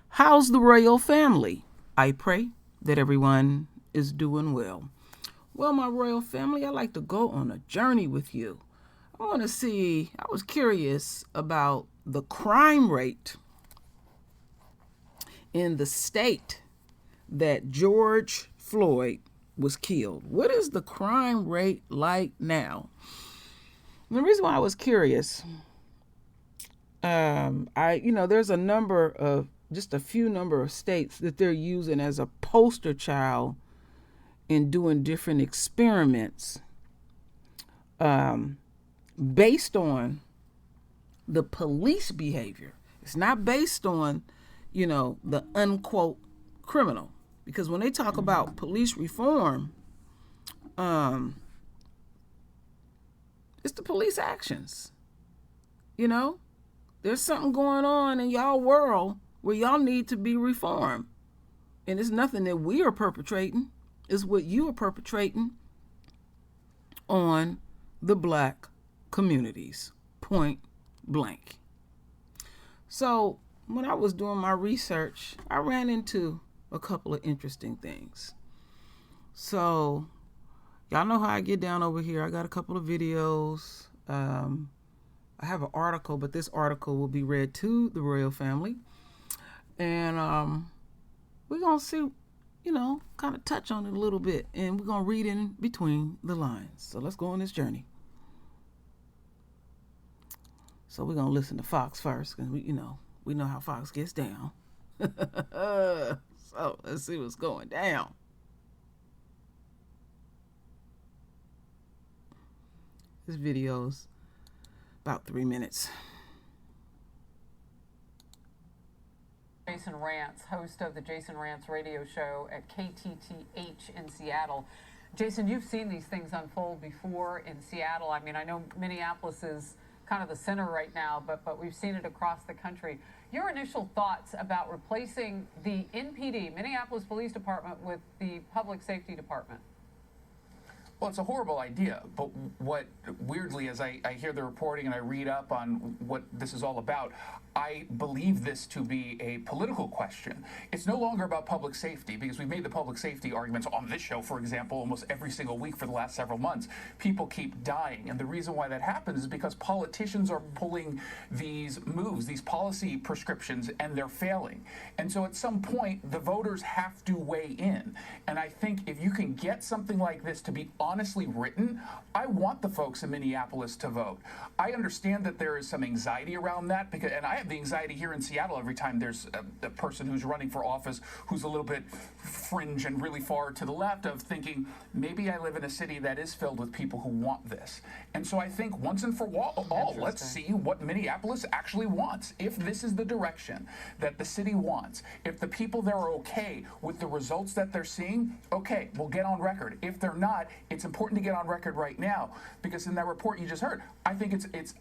How's the royal family? I pray that everyone is doing well. Well, my royal family, I'd like to go on a journey with you. I was curious about the crime rate in the state that George Floyd was killed. What is the crime rate like now? And the reason why I was curious, there's just a few number of states that they're using as a poster child in doing different experiments based on the police behavior. It's not based on, the unquote criminal. Because when they talk about police reform, it's the police actions. There's something going on in y'all world where y'all need to be reformed. And it's nothing that we are perpetrating. It's what you are perpetrating on the black communities, point blank. So when I was doing my research, I ran into a couple of interesting things. So y'all know how I get down over here. I got a couple of videos. I have an article, but this article will be read to the royal family. And we're going to see, kind of touch on it a little bit. And we're going to read in between the lines. So let's go on this journey. So we're going to listen to Fox first, because we know how Fox gets down. So let's see what's going down. This video's about 3 minutes. Jason Rantz, host of the Jason Rantz radio show at KTTH in Seattle. Jason, you've seen these things unfold before in Seattle. I mean, I know Minneapolis is kind of the center right now, but we've seen it across the country. Your initial thoughts about replacing the NPD, Minneapolis Police Department, with the Public Safety Department? Well, it's a horrible idea, but what weirdly, as I hear the reporting and I read up on what this is all about, I believe this to be a political question. It's no longer about public safety, because we've made the public safety arguments on this show, for example, almost every single week for the last several months. People keep dying, and the reason why that happens is because politicians are pulling these moves, these policy prescriptions, and they're failing. And so at some point, the voters have to weigh in. And I think if you can get something like this to be honestly written, I want the folks in Minneapolis to vote. I understand that there is some anxiety around that, and I have the anxiety here in Seattle every time there's a person who's running for office who's a little bit fringe and really far to the left, of thinking, maybe I live in a city that is filled with people who want this. And so I think once and for all, let's see what Minneapolis actually wants. If this is the direction that the city wants, if the people there are okay with the results that they're seeing, okay, we'll get on record. If they're not, it's important to get on record right now, because in that report you just heard, I think it's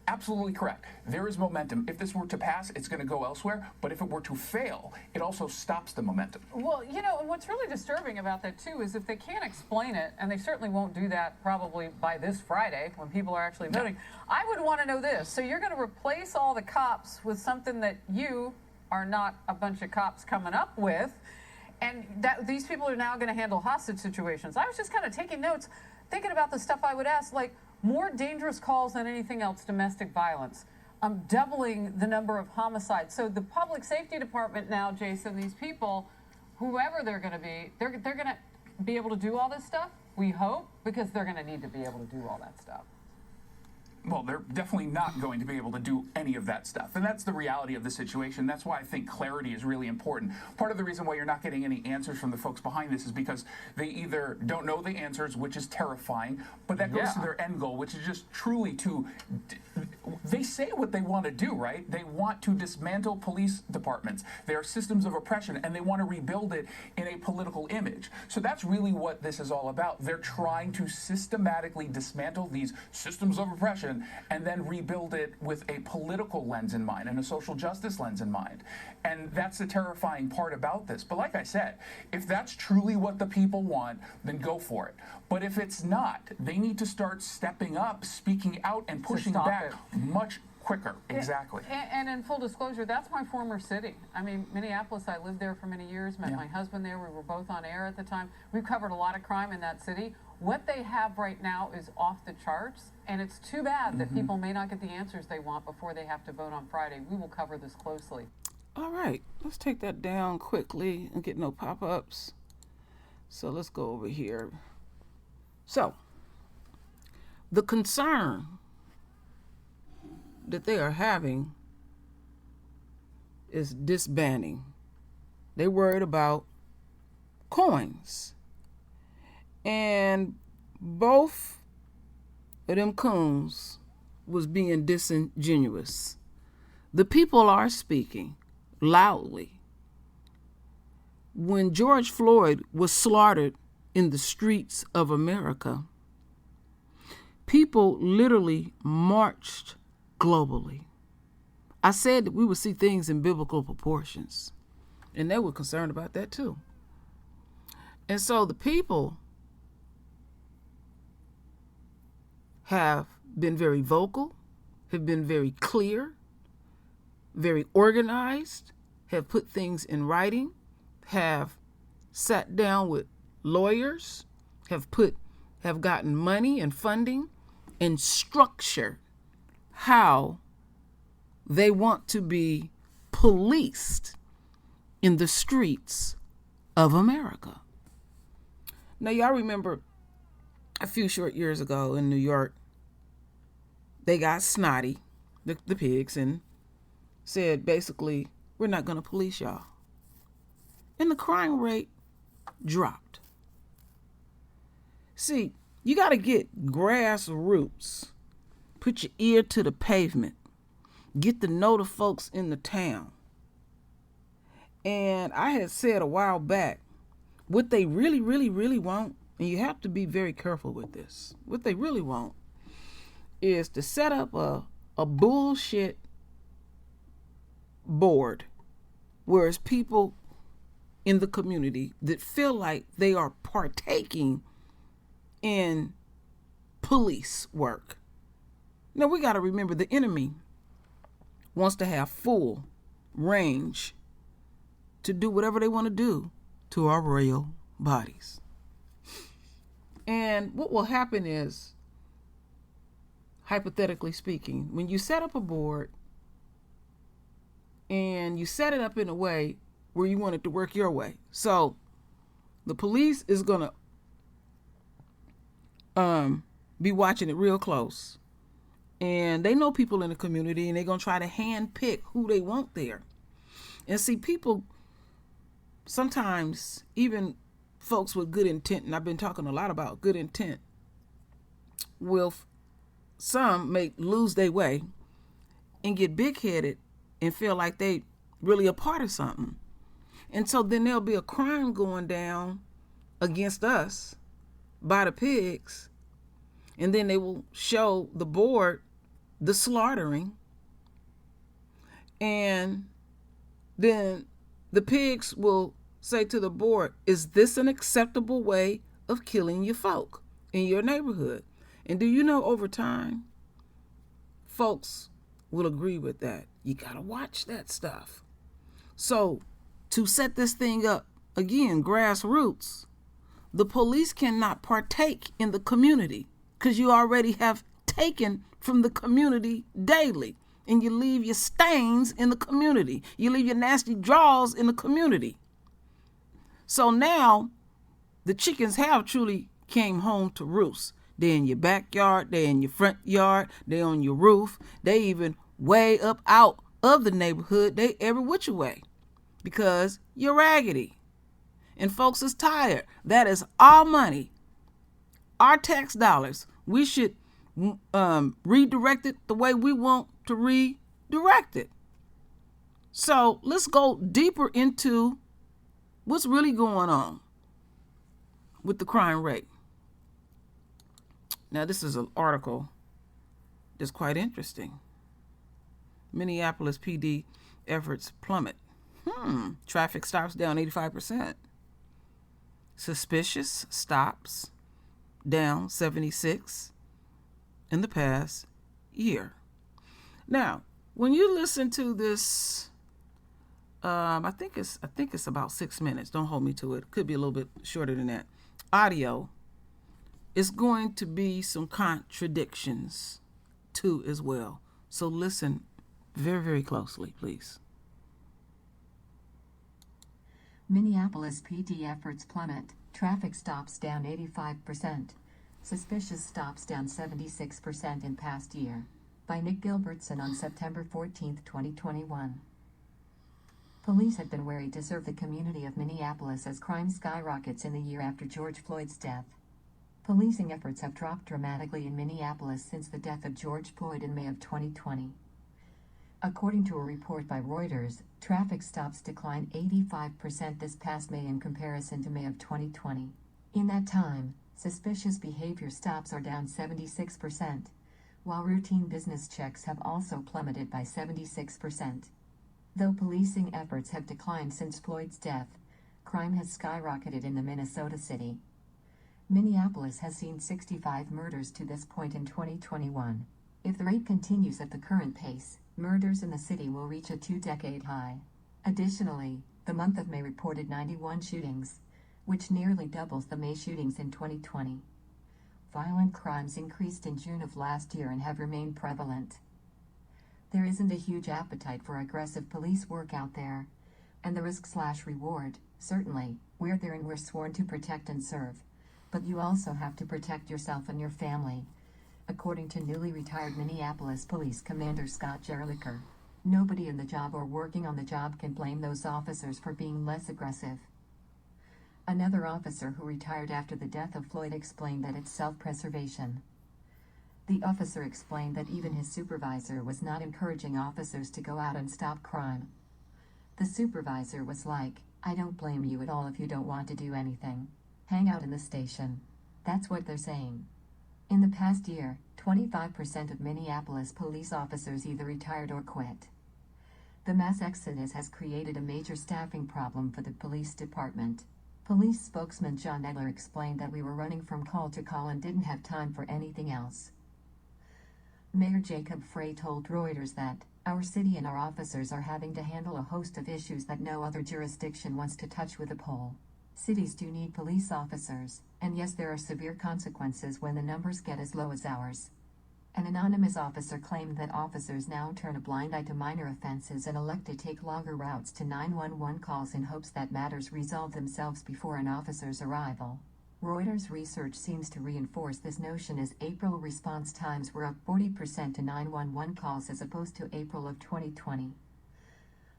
absolutely correct. There is momentum. If this were to pass, it's going to go elsewhere. But if it were to fail, it also stops the momentum. Well, and what's really disturbing about that, too, is if they can't explain it, and they certainly won't do that probably by this Friday when people are actually voting, I would want to know this. So you're going to replace all the cops with something that you are not a bunch of cops coming up with, and that these people are now going to handle hostage situations. I was just kind of taking notes, thinking about the stuff I would ask, like more dangerous calls than anything else, domestic violence, doubling the number of homicides. So the public safety department now, Jason, these people, whoever they're going to be, they're going to be able to do all this stuff, we hope, because they're going to need to be able to do all that stuff. Well, they're definitely not going to be able to do any of that stuff. And that's the reality of the situation. That's why I think clarity is really important. Part of the reason why you're not getting any answers from the folks behind this is because they either don't know the answers, which is terrifying, but that goes to their end goal, which is just truly to... They say what they want to do, right? They want to dismantle police departments. They are systems of oppression, and they want to rebuild it in a political image. So that's really what this is all about. They're trying to systematically dismantle these systems of oppression and then rebuild it with a political lens in mind and a social justice lens in mind. And that's the terrifying part about this. But like I said, if that's truly what the people want, then go for it. But if it's not, they need to start stepping up, speaking out, and pushing back much quicker. Exactly. And in full disclosure, that's my former city. I mean, Minneapolis, I lived there for many years, met my husband there. We were both on air at the time. We've covered a lot of crime in that city. What they have right now is off the charts, and it's too bad that people may not get the answers they want before they have to vote on Friday. We will cover this closely. All right, let's take that down quickly and get no pop-ups. So let's go over here. So, the concern that they are having is disbanding. They worried about coins. And both of them coons was being disingenuous. The people are speaking loudly. When George Floyd was slaughtered in the streets of America, people literally marched globally. I said that we would see things in biblical proportions, and they were concerned about that too. And so the people have been very vocal, have been very clear, very organized, have put things in writing, have sat down with lawyers, have gotten money and funding and structure how they want to be policed in the streets of America. Now, y'all remember a few short years ago in New York, they got snotty, the pigs, and said basically, we're not going to police y'all. And the crime rate dropped. See, you got to get grassroots. Put your ear to the pavement. Get to know the folks in the town. And I had said a while back, what they really, really, really want, and you have to be very careful with this, what they really want is to set up a bullshit board where it's people in the community that feel like they are partaking in police work. Now, we got to remember the enemy wants to have full range to do whatever they want to do to our royal bodies. And what will happen is, hypothetically speaking, when you set up a board and you set it up in a way where you want it to work your way. So the police is going to be watching it real close. And they know people in the community, and they're going to try to hand pick who they want there. And see, people, sometimes even folks with good intent, and I've been talking a lot about good intent, some may lose their way and get big-headed and feel like they really a part of something. And so then there'll be a crime going down against us by the pigs, and then they will show the board the slaughtering, and then the pigs will say to the board, is this an acceptable way of killing your folk in your neighborhood? And do you know, over time, folks will agree with that. You gotta watch that stuff. So to set this thing up, again, grassroots, the police cannot partake in the community because you already have taken from the community daily, and you leave your stains in the community. You leave your nasty draws in the community. So now the chickens have truly came home to roost. They're in your backyard, they're in your front yard, they're on your roof, they even way up out of the neighborhood, they every which way, because you're raggedy. And folks is tired. That is our money, our tax dollars. We should redirect it the way we want to redirect it. So let's go deeper into what's really going on with the crime rate. Now, this is an article that's quite interesting. Minneapolis PD efforts plummet. Traffic stops down 85%. Suspicious stops down 76 in the past year. Now, when you listen to this, I think it's about 6 minutes. Don't hold me to it. Could be a little bit shorter than that. Audio. It's going to be some contradictions too as well. So listen very, very closely, please. Minneapolis PD efforts plummet. Traffic stops down 85%. Suspicious stops down 76% in past year. By Nick Gilbertson on September 14, 2021. Police had been wary to serve the community of Minneapolis as crime skyrockets in the year after George Floyd's death. Policing efforts have dropped dramatically in Minneapolis since the death of George Floyd in May of 2020. According to a report by Reuters, traffic stops declined 85% this past May in comparison to May of 2020. In that time, suspicious behavior stops are down 76%, while routine business checks have also plummeted by 76%. Though policing efforts have declined since Floyd's death, crime has skyrocketed in the Minnesota city. Minneapolis has seen 65 murders to this point in 2021. If the rate continues at the current pace, murders in the city will reach a 2-decade high. Additionally, the month of May reported 91 shootings, which nearly doubles the May shootings in 2020. Violent crimes increased in June of last year and have remained prevalent. There isn't a huge appetite for aggressive police work out there, and the risk/reward, certainly, we're there and we're sworn to protect and serve. But you also have to protect yourself and your family, according to newly retired Minneapolis Police Commander Scott Jerlicher. Nobody in the job or working on the job can blame those officers for being less aggressive. Another officer who retired after the death of Floyd explained that it's self-preservation. The officer explained that even his supervisor was not encouraging officers to go out and stop crime. The supervisor was like, "I don't blame you at all if you don't want to do anything. Hang out in the station." That's what they're saying. In the past year, 25% of Minneapolis police officers either retired or quit. The mass exodus has created a major staffing problem for the police department. Police spokesman John Edler explained that we were running from call to call and didn't have time for anything else. Mayor Jacob Frey told Reuters that, "Our city and our officers are having to handle a host of issues that no other jurisdiction wants to touch with a pole. Cities do need police officers, and yes, there are severe consequences when the numbers get as low as ours." An anonymous officer claimed that officers now turn a blind eye to minor offenses and elect to take longer routes to 911 calls in hopes that matters resolve themselves before an officer's arrival. Reuters research seems to reinforce this notion as April response times were up 40% to 911 calls as opposed to April of 2020.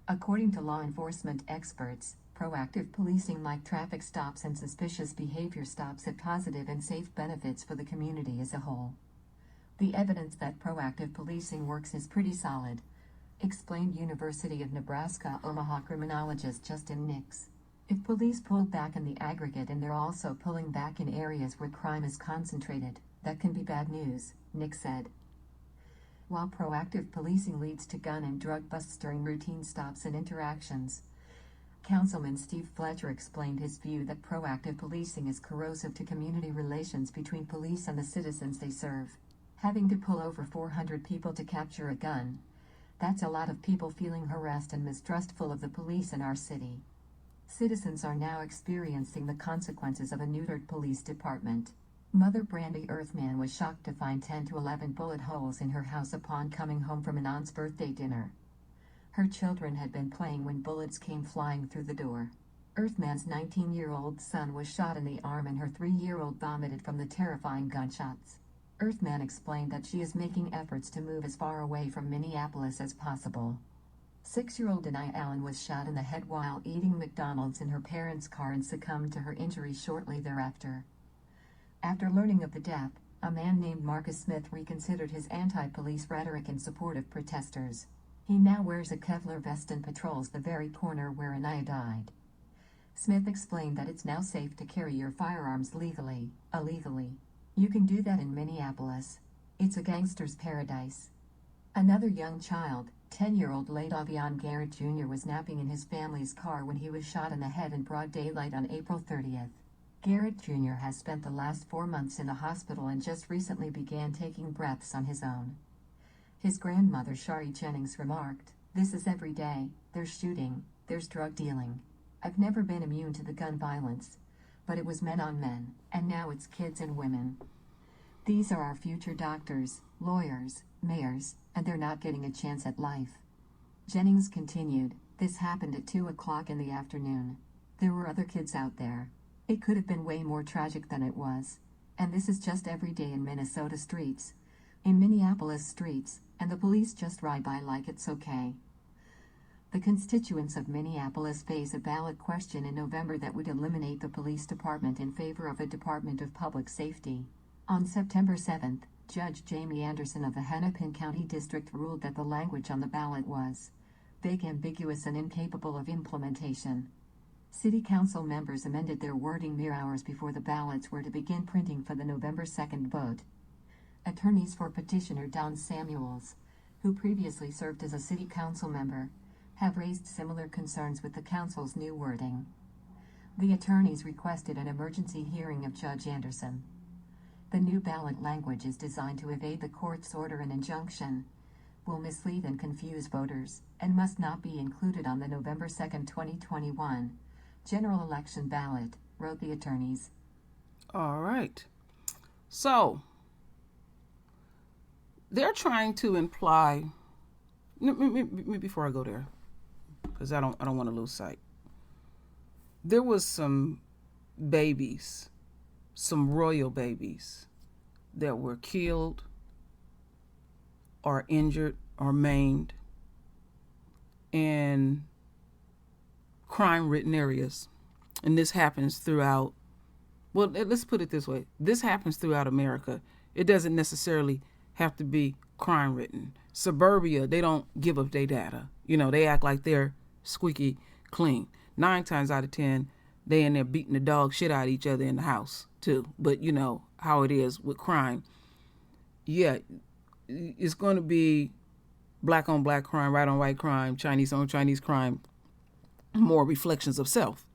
According to law enforcement experts, proactive policing like traffic stops and suspicious behavior stops have positive and safe benefits for the community as a whole. The evidence that proactive policing works is pretty solid, explained University of Nebraska-Omaha criminologist Justin Nix. If police pull back in the aggregate and they're also pulling back in areas where crime is concentrated, that can be bad news, Nix said. While proactive policing leads to gun and drug busts during routine stops and interactions, Councilman Steve Fletcher explained his view that proactive policing is corrosive to community relations between police and the citizens they serve. Having to pull over 400 people to capture a gun, that's a lot of people feeling harassed and mistrustful of the police in our city. Citizens are now experiencing the consequences of a neutered police department. Mother Brandy Earthman was shocked to find 10 to 11 bullet holes in her house upon coming home from an aunt's birthday dinner. Her children had been playing when bullets came flying through the door. Earthman's 19-year-old son was shot in the arm and her 3-year-old vomited from the terrifying gunshots. Earthman explained that she is making efforts to move as far away from Minneapolis as possible. 6-year-old Denia Allen was shot in the head while eating McDonald's in her parents' car and succumbed to her injuries shortly thereafter. After learning of the death, a man named Marcus Smith reconsidered his anti-police rhetoric in support of protesters. He now wears a Kevlar vest and patrols the very corner where Ania died. Smith explained that it's now safe to carry your firearms illegally. You can do that in Minneapolis. It's a gangster's paradise. Another young child, 10-year-old Ladavion Garrett Jr. was napping in his family's car when he was shot in the head in broad daylight on April 30th. Garrett Jr. has spent the last 4 months in the hospital and just recently began taking breaths on his own. His grandmother, Shari Jennings, remarked, "This is every day. There's shooting, there's drug dealing. I've never been immune to the gun violence, but it was men on men, and now it's kids and women. These are our future doctors, lawyers, mayors, and they're not getting a chance at life." Jennings continued, "This happened at 2 o'clock in the afternoon. There were other kids out there. It could have been way more tragic than it was. And this is just every day in Minnesota streets, in Minneapolis streets, and the police just ride by like it's okay." The constituents of Minneapolis face a ballot question in November that would eliminate the police department in favor of a Department of Public Safety. On September 7th, Judge Jamie Anderson of the Hennepin County District ruled that the language on the ballot was vague, ambiguous, and incapable of implementation. City Council members amended their wording mere hours before the ballots were to begin printing for the November 2nd vote. Attorneys for petitioner Don Samuels, who previously served as a city council member, have raised similar concerns with the council's new wording. The attorneys requested an emergency hearing of Judge Anderson. The new ballot language is designed to evade the court's order and injunction, will mislead and confuse voters, and must not be included on the November 2nd, 2021 general election ballot, wrote the attorneys. All right. So, they're trying to imply, before I go there, because I don't want to lose sight. There was some babies, some royal babies, that were killed or injured or maimed in crime-ridden areas. And this happens throughout, well, let's put it this way. This happens throughout America. It doesn't necessarily have to be crime-ridden. Suburbia, they don't give up their data. They act like they're squeaky clean. 9 times out of 10, they in there beating the dog shit out of each other in the house, too. But you know how it is with crime. Yeah, it's going to be black on black crime, white on white crime, Chinese on Chinese crime, more reflections of self.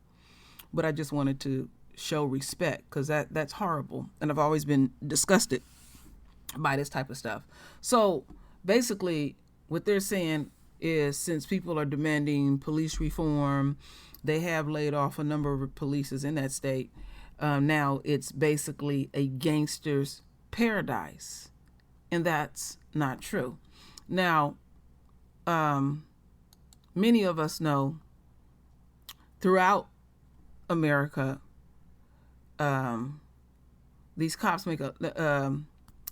But I just wanted to show respect, because that's horrible. And I've always been disgusted by this type of stuff. So basically what they're saying is, since people are demanding police reform, they have laid off a number of polices in that state. Now it's basically a gangster's paradise. And that's not true. Now, many of us know throughout America, these cops make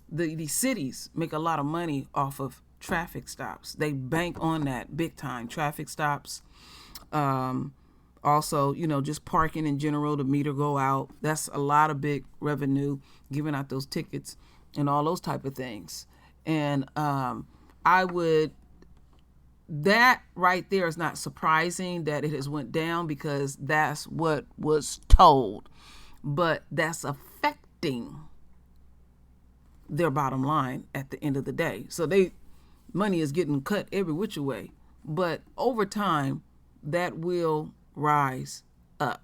these cities make a lot of money off of traffic stops. They bank on that big time. Traffic stops. Also, just parking in general, the meter go out. That's a lot of big revenue, giving out those tickets and all those type of things. And that right there is not surprising that it has went down, because that's what was told. But that's affecting their bottom line at the end of the day. So money is getting cut every which way. But over time, that will rise up.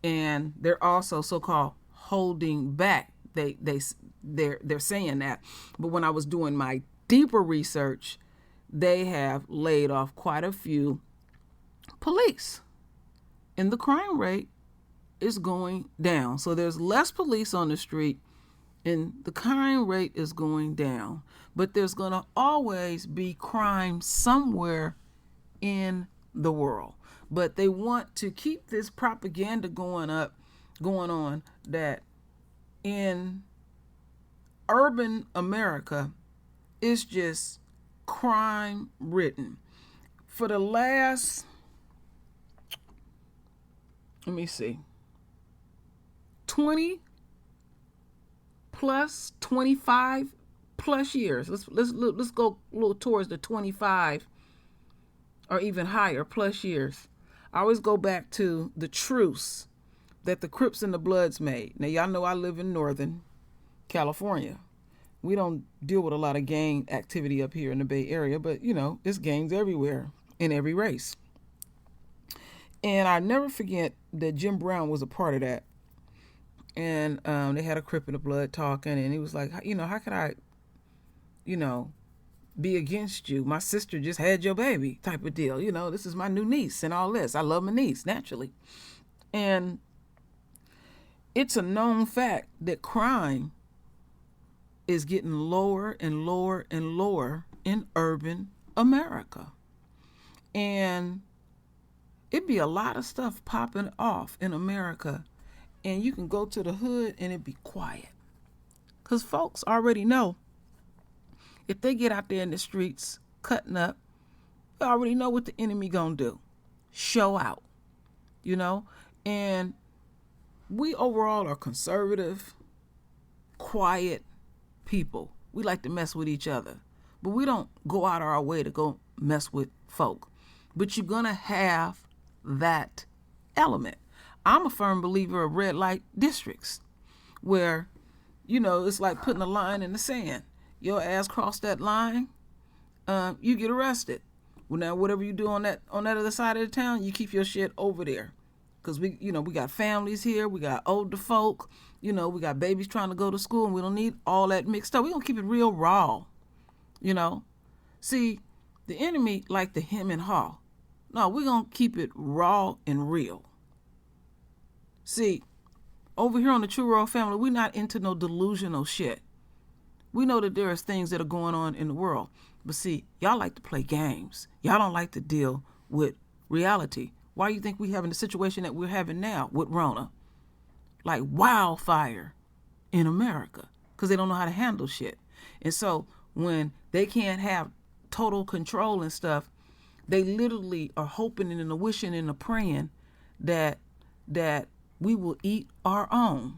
And they're also so-called holding back. They're saying that. But when I was doing my deeper research, they have laid off quite a few police, and the crime rate is going down. So there's less police on the street, and the crime rate is going down. But there's going to always be crime somewhere in the world. But they want to keep this propaganda going on, that in urban America, it's just crime ridden. For the last, 20 plus, 25 plus years. Let's go a little towards the 25 or even higher plus years. I always go back to the truce that the Crips and the Bloods made. Now, y'all know I live in Northern California. We don't deal with a lot of gang activity up here in the Bay Area, but it's gangs everywhere in every race. And I never forget that Jim Brown was a part of that. And they had a Crip and a Blood talking, and he was like, how could I, be against you. My sister just had your baby type of deal. This is my new niece and all this. I love my niece, naturally. And it's a known fact that crime is getting lower and lower and lower in urban America. And it'd be a lot of stuff popping off in America, and you can go to the hood and it'd be quiet. Because folks already know if they get out there in the streets cutting up, they already know what the enemy gonna do. Show out, And we overall are conservative, quiet people. We like to mess with each other, but we don't go out our way to go mess with folk. But you're gonna have that element. I'm a firm believer of red light districts where, it's like putting a line in the sand. Your ass cross that line, you get arrested. Well, now whatever you do on that other side of the town, you keep your shit over there. Because we got families here, we got older folk, we got babies trying to go to school, and we don't need all that mixed up. We're going to keep it real raw, See, the enemy like the hem and haw. No, we're going to keep it raw and real. See, over here on the True Royal Family, we're not into no delusional shit. We know that there is things that are going on in the world. But see, y'all like to play games. Y'all don't like to deal with reality. Why do you think we having the situation that we're having now with Rona? Like wildfire in America. Because they don't know how to handle shit. And so when they can't have total control and stuff, they literally are hoping and a wishing and a praying that we will eat our own.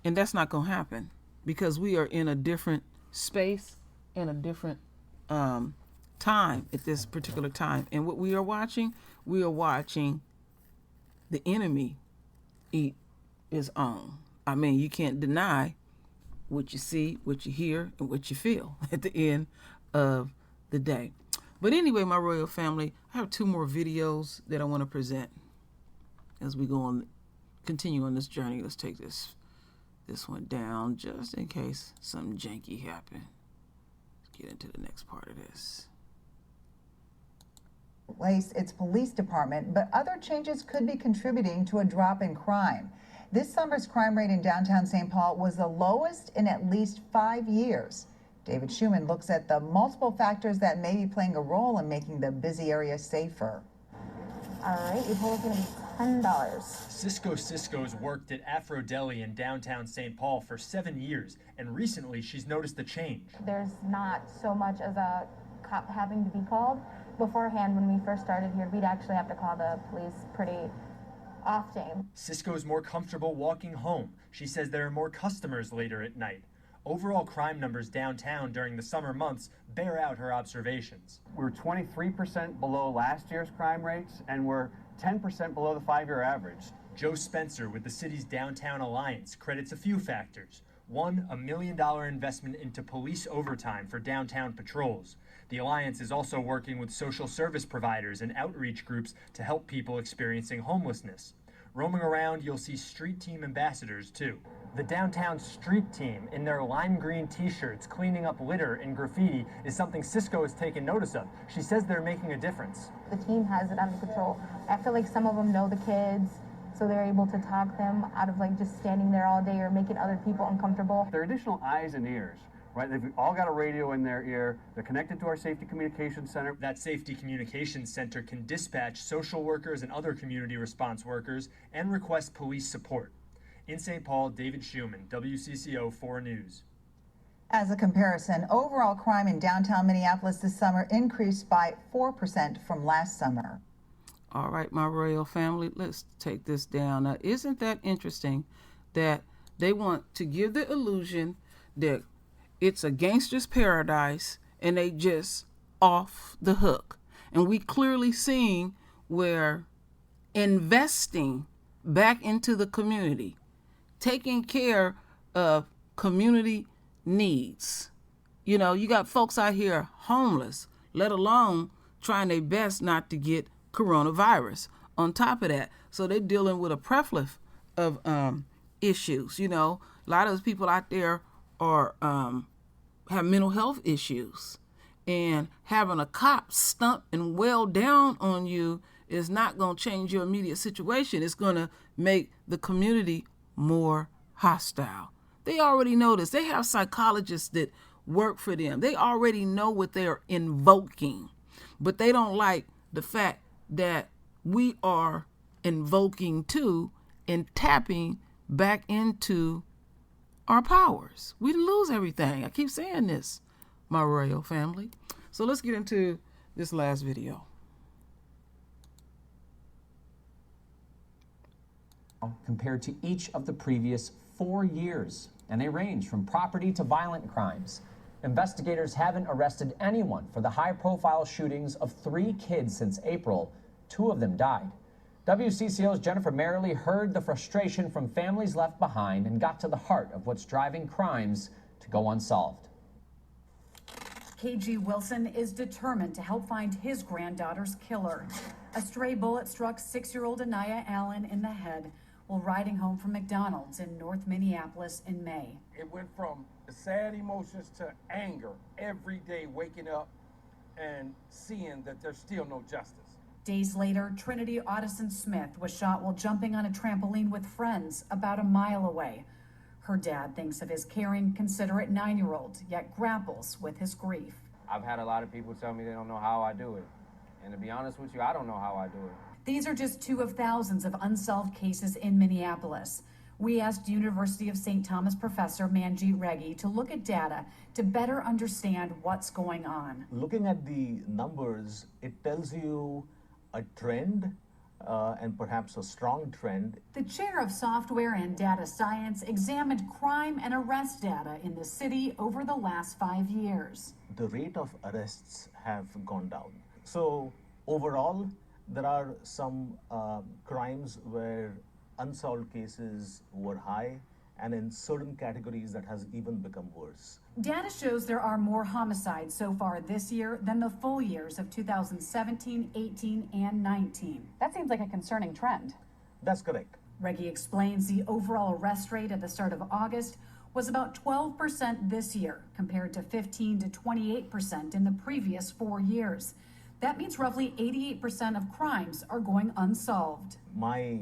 And that's not going to happen because we are in a different space and a different time at this particular time. And what we are watching the enemy eat his own. I mean, you can't deny what you see, what you hear, and what you feel at the end of the day. But anyway, my royal family, I have 2 more videos that I want to present as we continue on this journey. Let's take this one down just in case something janky happened. Let's get into the next part of this. Its police department, but other changes could be contributing to a drop in crime. This summer's crime rate in downtown St. Paul was the lowest in at least 5 years. David Schumann looks at the multiple factors that may be playing a role in making the busy area safer. All right, your total's gonna be $10. Cisco's worked at Afro Deli in downtown St. Paul for 7 years, and recently she's noticed the change. There's not so much as a cop having to be called. Beforehand, when we first started here, we'd actually have to call the police pretty often. Cisco's more comfortable walking home. She says there are more customers later at night. Overall crime numbers downtown during the summer months bear out her observations. We're 23% below last year's crime rates, and we're 10% below the 5-year average. Joe Spencer with the city's Downtown Alliance credits a few factors. One, $1 million investment into police overtime for downtown patrols. The Alliance is also working with social service providers and outreach groups to help people experiencing homelessness. Roaming around, you'll see street team ambassadors, too. The downtown street team, in their lime green t-shirts, cleaning up litter and graffiti, is something Cisco has taken notice of. She says they're making a difference. The team has it under control. I feel like some of them know the kids, so they're able to talk them out of like just standing there all day or making other people uncomfortable. They're additional eyes and ears, right? They've all got a radio in their ear. They're connected to our Safety Communications Center. That Safety Communications Center can dispatch social workers and other community response workers and request police support. In St. Paul, David Schumann, WCCO 4 News. As a comparison, overall crime in downtown Minneapolis this summer increased by 4% from last summer. All right, my royal family, let's take this down. Now, isn't that interesting that they want to give the illusion that it's a gangster's paradise and they just off the hook? And we clearly seeing where investing back into the community, taking care of community needs. You know, you got folks out here homeless, let alone trying their best not to get coronavirus on top of that. So they're dealing with a plethora of issues. You know, a lot of those people out there are have mental health issues. And having a cop stump and wail down on you is not going to change your immediate situation. It's going to make the community more hostile. They already know this. They have psychologists that work for them. They already know what they're invoking, but they don't like the fact that we are invoking too and tapping back into our powers. We didn't lose everything. I keep saying this, my royal family. So let's get into this last video. Compared to each of the previous 4 years, and they range from property to violent crimes. Investigators haven't arrested anyone for the high-profile shootings of 3 kids since April. 2 of them died. WCCO's Jennifer Merrily heard the frustration from families left behind and got to the heart of what's driving crimes to go unsolved. KG Wilson is determined to help find his granddaughter's killer. A stray bullet struck 6-year-old Anaya Allen in the head while riding home from McDonald's in North Minneapolis in May. It went from sad emotions to anger every day, waking up and seeing that there's still no justice. Days later, Trinity Audison Smith was shot while jumping on a trampoline with friends about a mile away. Her dad thinks of his caring, considerate 9-year-old, yet grapples with his grief. I've had a lot of people tell me they don't know how I do it. And to be honest with you, I don't know how I do it. These are just 2 of thousands of unsolved cases in Minneapolis. We asked University of St. Thomas professor Manjeet Reggie to look at data to better understand what's going on. Looking at the numbers, it tells you a trend and perhaps a strong trend. The chair of software and data science examined crime and arrest data in the city over the last 5 years. The rate of arrests have gone down. So overall, there are some crimes where unsolved cases were high, and in certain categories that has even become worse. Data shows there are more homicides so far this year than the full years of 2017, 18, and 19. That seems like a concerning trend. That's correct. Reggie explains the overall arrest rate at the start of August was about 12% this year, compared to 15 to 28% in the previous 4 years. That means roughly 88% of crimes are going unsolved. My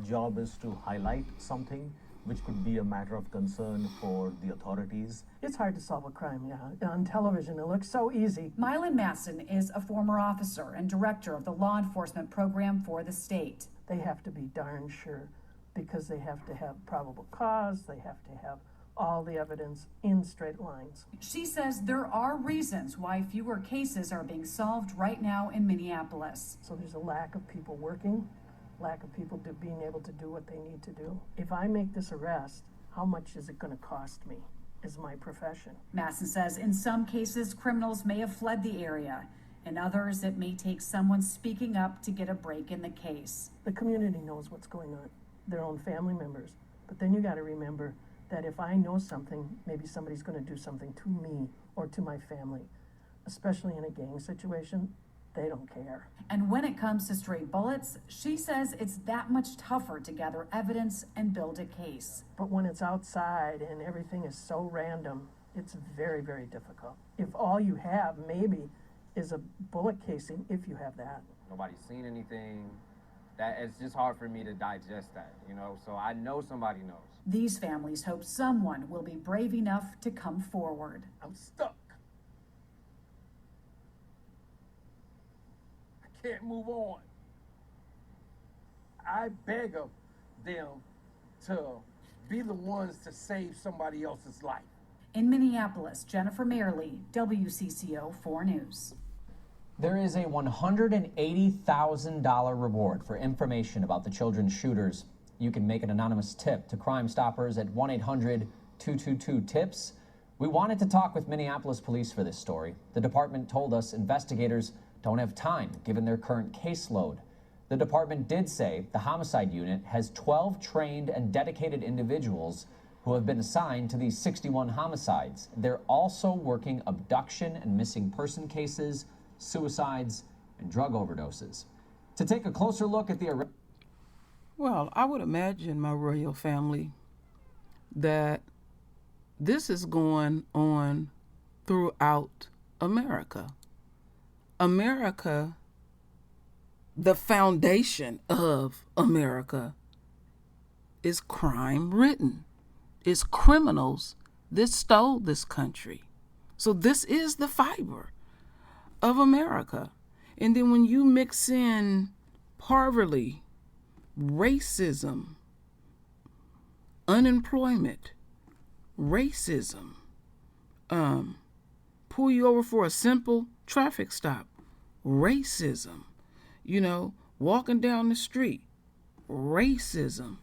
job is to highlight something which could be a matter of concern for the authorities. It's hard to solve a crime, yeah. On television, it looks so easy. Mylan Masson is a former officer and director of the law enforcement program for the state. They have to be darn sure, because they have to have probable cause, they have to have all the evidence in straight lines. She says there are reasons why fewer cases are being solved right now in Minneapolis. So there's a lack of people working, lack of people being able to do what they need to do. If I make this arrest, how much is it going to cost me as my profession? Masson says in some cases, criminals may have fled the area. In others, it may take someone speaking up to get a break in the case. The community knows what's going on, their own family members. But then you got to remember that if I know something, maybe somebody's going to do something to me or to my family, especially in a gang situation. They don't care. And when it comes to stray bullets, she says it's that much tougher to gather evidence and build a case. But when it's outside and everything is so random, it's very, very difficult. If all you have maybe is a bullet casing, if you have that. Nobody's seen anything. That it's just hard for me to digest that, so I know somebody knows. These families hope someone will be brave enough to come forward. I'm stuck. I can't move on. I beg of them to be the ones to save somebody else's life. In Minneapolis, Jennifer Merrily, WCCO 4 News. There is a $180,000 reward for information about the children's shooters. You can make an anonymous tip to Crime Stoppers at 1-800-222-TIPS. We wanted to talk with Minneapolis police for this story. The department told us investigators don't have time given their current caseload. The department did say the homicide unit has 12 trained and dedicated individuals who have been assigned to these 61 homicides. They're also working abduction and missing person cases, suicides, and drug overdoses. To take a closer look at the arrest. Well, I would imagine, my royal family, that this is going on throughout America. America, the foundation of America, is crime ridden. It's criminals that stole this country. So this is the fiber of America. And then when you mix in poverty, racism, unemployment, racism, pull you over for a simple traffic stop, racism, walking down the street, racism,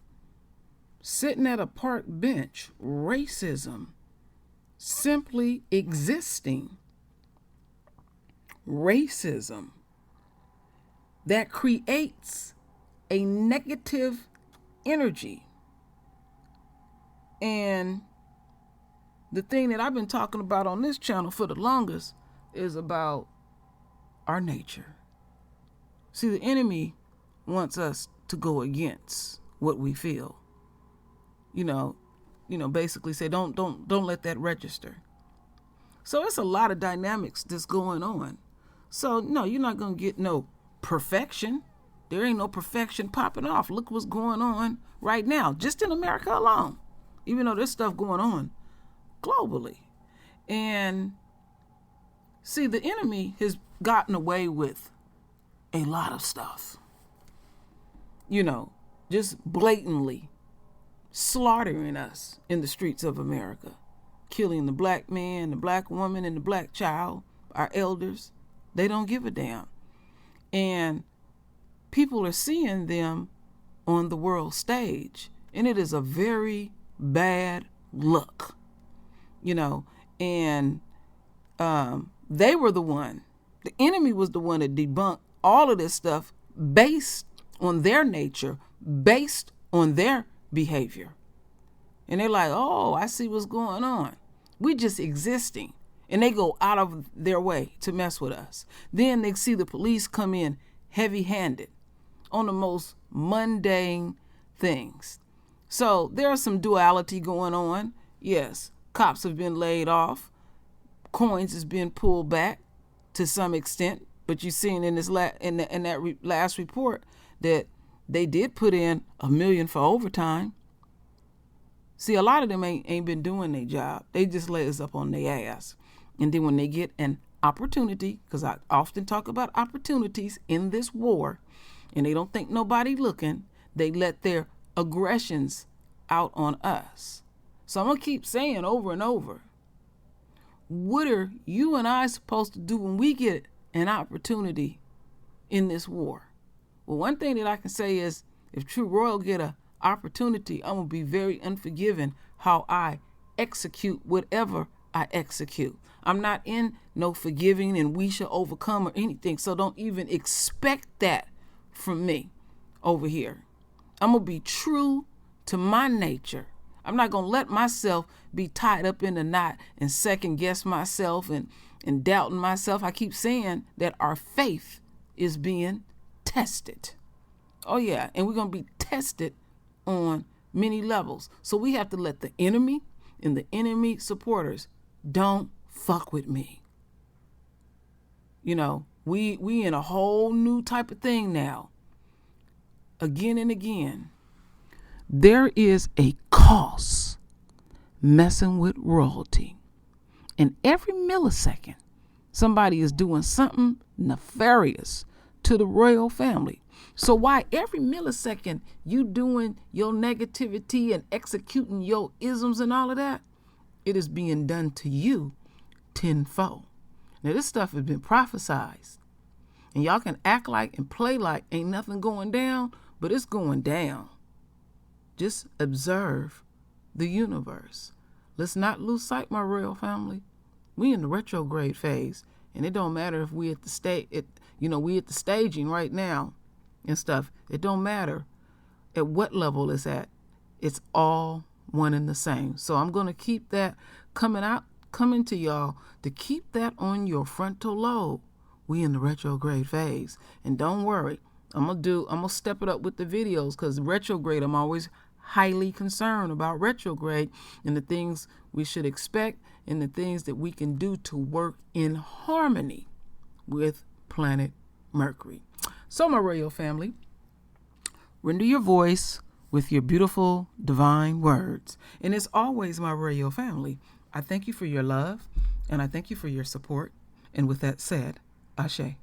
sitting at a park bench, racism, simply existing, racism, that creates a negative energy. And the thing that I've been talking about on this channel for the longest is about our nature. See, the enemy wants us to go against what we feel. Basically say, don't let that register. So it's a lot of dynamics that's going on. So no, you're not going to get no perfection. There ain't no perfection popping off. Look what's going on right now, just in America alone, even though there's stuff going on globally. And see, the enemy has gotten away with a lot of stuff. Just blatantly slaughtering us in the streets of America, killing the black man, the black woman, and the black child, our elders. They don't give a damn. And people are seeing them on the world stage, and it is a very bad look, and they were the enemy was the one that debunked all of this stuff based on their nature, based on their behavior. And they're like, oh, I see what's going on. We're just existing. And they go out of their way to mess with us. Then they see the police come in heavy-handed on the most mundane things. So there's some duality going on. Yes, cops have been laid off. Coins has been pulled back to some extent. But you've seen in this last report that they did put in $1 million for overtime. See, a lot of them ain't been doing their job. They just lay us up on their ass. And then when they get an opportunity, because I often talk about opportunities in this war, and they don't think nobody looking, they let their aggressions out on us. So I'm going to keep saying over and over, what are you and I supposed to do when we get an opportunity in this war? Well, one thing that I can say is, if True Royal get an opportunity, I'm going to be very unforgiving how I execute whatever I execute. I'm not in no forgiving and we shall overcome or anything. So don't even expect that from me over here. I'm going to be true to my nature. I'm not going to let myself be tied up in a knot and second guess myself and doubting myself. I keep saying that our faith is being tested. Oh yeah, and we're going to be tested on many levels. So we have to let the enemy and the enemy supporters don't fuck with me. We in a whole new type of thing now. Again and again. There is a cost messing with royalty. And every millisecond, somebody is doing something nefarious to the royal family. So why every millisecond you doing your negativity and executing your isms and all of that, it is being done to you tenfold. Now this stuff has been prophesized. And y'all can act like and play like ain't nothing going down, but it's going down. Just observe the universe. Let's not lose sight, my royal family. We in the retrograde phase, and it don't matter if we at the we at the staging right now and stuff. It don't matter at what level it's at. It's all one and the same. So I'm gonna keep that coming to y'all to keep that on your frontal lobe. We in the retrograde phase, and don't worry. I'm gonna step it up with the videos, because retrograde I'm always highly concerned about retrograde and the things we should expect and the things that we can do to work in harmony with planet Mercury. So, my royal family, render your voice with your beautiful divine words. And as always, my royal family, I thank you for your love and I thank you for your support. And with that said, Ashe.